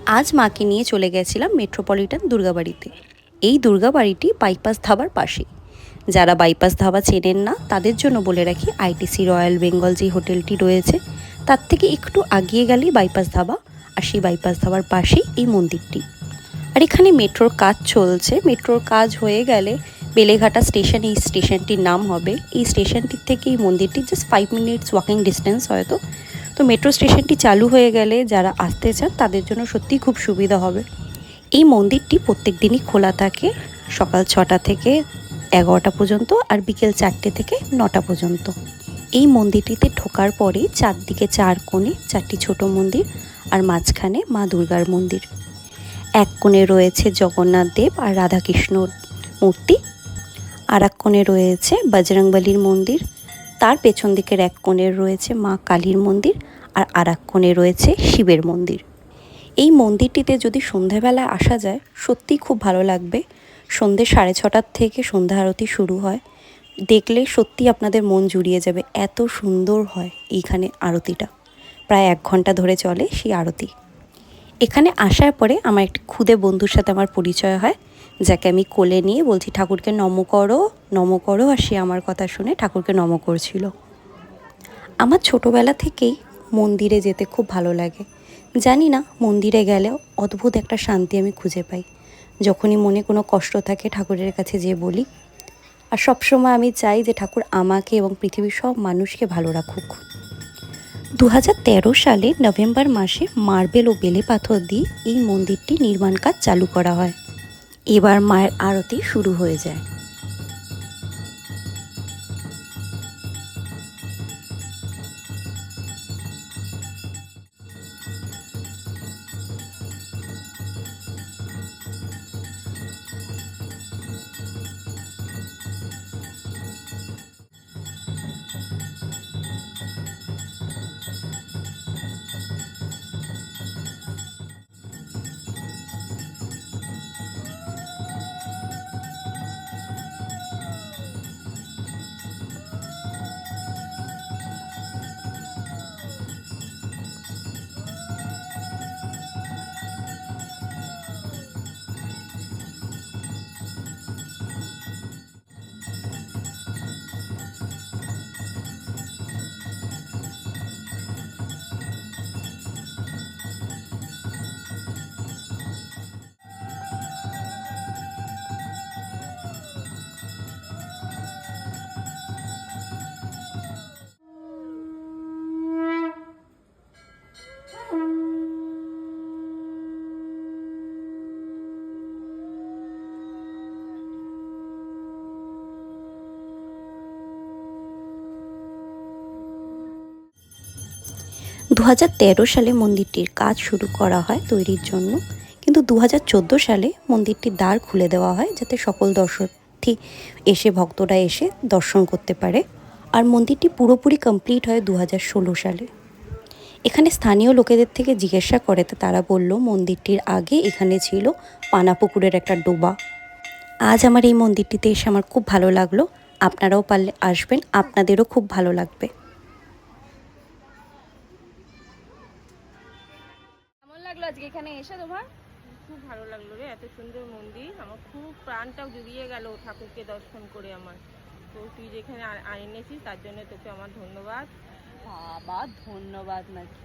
আজ মাকে নিয়ে চলে গেছিলাম মেট্রোপলিটন দুর্গাবাড়িতে। এই দুর্গাবাড়িটি বাইপাস ধাবার পাশেই। যারা বাইপাস ধাবা চেনেন না তাদের জন্য বলে রাখি, আইটিসি রয়্যাল বেঙ্গল যে হোটেলটি রয়েছে তার থেকে একটু আগিয়ে গেলেই বাইপাস ধাবা, আর সেই বাইপাস ধাবার পাশেই এই মন্দিরটি। আর এখানে মেট্রোর কাজ চলছে। মেট্রোর কাজ হয়ে গেলে বেলেঘাটা স্টেশন, এই স্টেশনটির নাম হবে। এই স্টেশনটির থেকে এই মন্দিরটি জাস্ট 5 মিনিটস ওয়াকিং ডিস্টেন্স হয়তো। তো মেট্রো স্টেশনটি চালু হয়ে গেলে যারা আসতে চান তাদের জন্য সত্যিই খুব সুবিধা হবে। এই মন্দিরটি প্রত্যেক দিনই খোলা থাকে, সকাল 6টা থেকে 11টা পর্যন্ত আর বিকেল 4টে থেকে 9টা পর্যন্ত। এই মন্দিরটিতে ঢোকার পরে চারদিকে 4 কোণে 4টি ছোট মন্দির আর মাঝখানে মা দুর্গার মন্দির। এক কোণে রয়েছে জগন্নাথ দেব আর রাধাকৃষ্ণর মূর্তি, আর এক কোণে রয়েছে বজরংবলীর মন্দির, তার পেছন দিকের এক কোণে রয়েছে মা কালীর মন্দির, আর এক কোণে রয়েছে শিবের মন্দির। এই মন্দিরটিতে যদি সন্ধেবেলায় আসা যায় সত্যিই খুব ভালো লাগবে। সন্ধে 6:30 থেকে সন্ধ্যা আরতি শুরু হয়। দেখলে সত্যি আপনাদের মন জুড়িয়ে যাবে, এত সুন্দর হয় এইখানে আরতিটা। প্রায় 1 ঘন্টা ধরে চলে সেই আরতি। এখানে আসার পরে আমার একটি খুদে বন্ধুর সাথে আমার পরিচয় হয়, যাকে আমি কোলে নিয়ে বলছি ঠাকুরকে নম করো, নম করো, আর সে আমার কথা শুনে ঠাকুরকে নম করছিল। আমার ছোটোবেলা থেকেই মন্দিরে যেতে খুব ভালো লাগে। জানি না, মন্দিরে গেলেও অদ্ভুত একটা শান্তি আমি খুঁজে পাই। যখনই মনে কোনো কষ্ট থাকে ঠাকুরের কাছে যেয়ে বলি, আর সবসময় আমি চাই যে ঠাকুর আমাকে এবং পৃথিবীর সব মানুষকে ভালো রাখুক। 2013 সালে নভেম্বর মাসে মার্বেল ও বেলে পাথর দিয়ে এই মন্দিরটি নির্মাণ কাজ চালু করা হয়। এবার মায়ের আরতি শুরু হয়ে যায়। 2013 সালে মন্দিরটির কাজ শুরু করা হয় তৈরির জন্য, কিন্তু 2014 সালে মন্দিরটির দ্বার খুলে দেওয়া হয় যাতে সকল দর্শনার্থী এসে, ভক্তরা এসে দর্শন করতে পারে। আর মন্দিরটি পুরোপুরি কমপ্লিট হয় 2016 সালে। এখানে স্থানীয় লোকেদের থেকে জিজ্ঞাসা করেতে তারা বলল মন্দিরটির আগে এখানে ছিল পানাপুকুরের একটা ডোবা। আজ আমার এই মন্দিরটিতে এসে আমার খুব ভালো লাগলো। আপনারাও পারলে আসবেন, আপনাদেরও খুব ভালো লাগবে। কেমন লাগলো আজকে এখানে এসে তোমার? খুব ভালো লাগলো রে, এত সুন্দর মন্দির, আমার খুব প্রাণটাও জুড়িয়ে গেল ঠাকুরকে দর্শন করে আমার। তো তুই যেখানে এনেছিস তার জন্য তোকে আমার ধন্যবাদ। বাবা ধন্যবাদ নাকি?